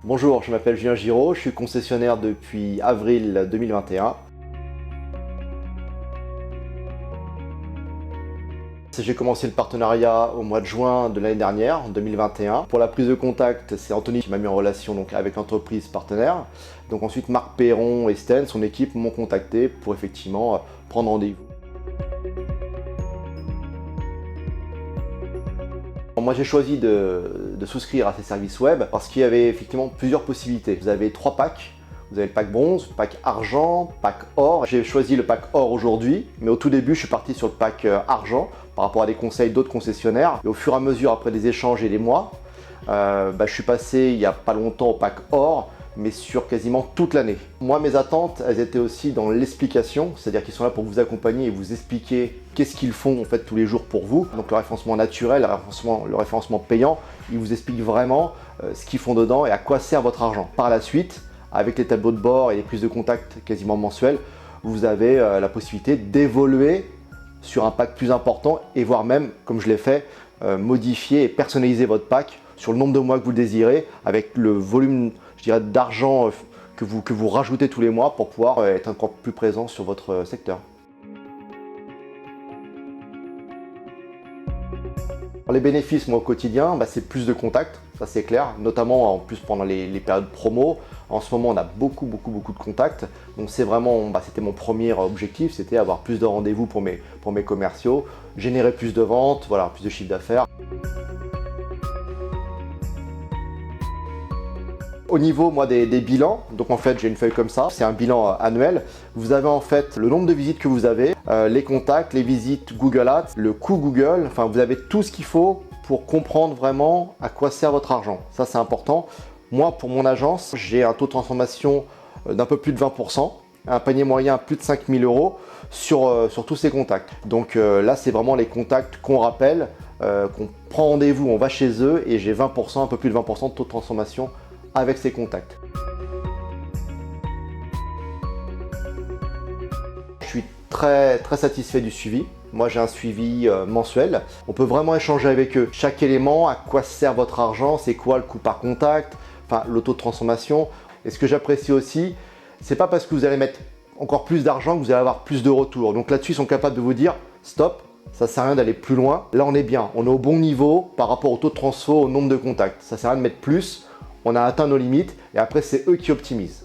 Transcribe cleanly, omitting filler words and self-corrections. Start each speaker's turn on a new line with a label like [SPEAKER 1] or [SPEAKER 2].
[SPEAKER 1] Bonjour, je m'appelle Julien Giraud, je suis concessionnaire depuis avril 2021. J'ai commencé le partenariat au mois de juin de l'année dernière, en 2021. Pour la prise de contact, c'est Anthony qui m'a mis en relation avec l'entreprise partenaire. Donc ensuite, Marc Perron et Sten, son équipe, m'ont contacté pour effectivement prendre rendez-vous. Moi j'ai choisi de souscrire à ces services web parce qu'il y avait effectivement plusieurs possibilités. Vous avez 3 packs. Vous avez le pack bronze, pack argent, pack or. J'ai choisi le pack or aujourd'hui, mais au tout début je suis parti sur le pack argent par rapport à des conseils d'autres concessionnaires. Et au fur et à mesure, après les échanges et les mois, je suis passé il n'y a pas longtemps au pack or, mais sur quasiment toute l'année. Moi, mes attentes, elles étaient aussi dans l'explication, c'est-à-dire qu'ils sont là pour vous accompagner et vous expliquer qu'est-ce qu'ils font en fait tous les jours pour vous. Donc le référencement naturel, le référencement payant, ils vous expliquent vraiment ce qu'ils font dedans et à quoi sert votre argent. Par la suite, avec les tableaux de bord et les prises de contact quasiment mensuelles, vous avez la possibilité d'évoluer sur un pack plus important et voire même, comme je l'ai fait, modifier et personnaliser votre pack sur le nombre de mois que vous le désirez, avec le volume, je dirais, d'argent que vous rajoutez tous les mois pour pouvoir être encore plus présent sur votre secteur. Les bénéfices, moi, au quotidien, c'est plus de contacts, ça c'est clair, notamment en plus pendant les périodes promo. En ce moment, on a beaucoup de contacts, donc c'est vraiment, c'était mon premier objectif, c'était avoir plus de rendez-vous pour mes commerciaux, générer plus de ventes, voilà, plus de chiffre d'affaires. Au niveau des bilans, donc en fait j'ai une feuille comme ça, c'est un bilan annuel. Vous avez en fait le nombre de visites que vous avez, les contacts, les visites Google Ads, le coût Google, enfin vous avez tout ce qu'il faut pour comprendre vraiment à quoi sert votre argent. Ça c'est important. Moi pour mon agence, j'ai un taux de transformation d'un peu plus de 20%, un panier moyen à plus de 5 000 € sur tous ces contacts. Donc là c'est vraiment les contacts qu'on rappelle, qu'on prend rendez-vous, on va chez eux et j'ai 20%, un peu plus de 20% de taux de transformation avec ces contacts. Je suis très satisfait du suivi. Moi j'ai un suivi mensuel. On peut vraiment échanger avec eux. Chaque élément, à quoi sert votre argent, c'est quoi le coût par contact, enfin le taux de transformation. Et ce que j'apprécie aussi, c'est pas parce que vous allez mettre encore plus d'argent que vous allez avoir plus de retours. Donc là-dessus, ils sont capables de vous dire stop, ça sert à rien d'aller plus loin. Là on est bien, on est au bon niveau par rapport au taux de transfo, au nombre de contacts. Ça sert à rien de mettre plus. On a atteint nos limites et après c'est eux qui optimisent.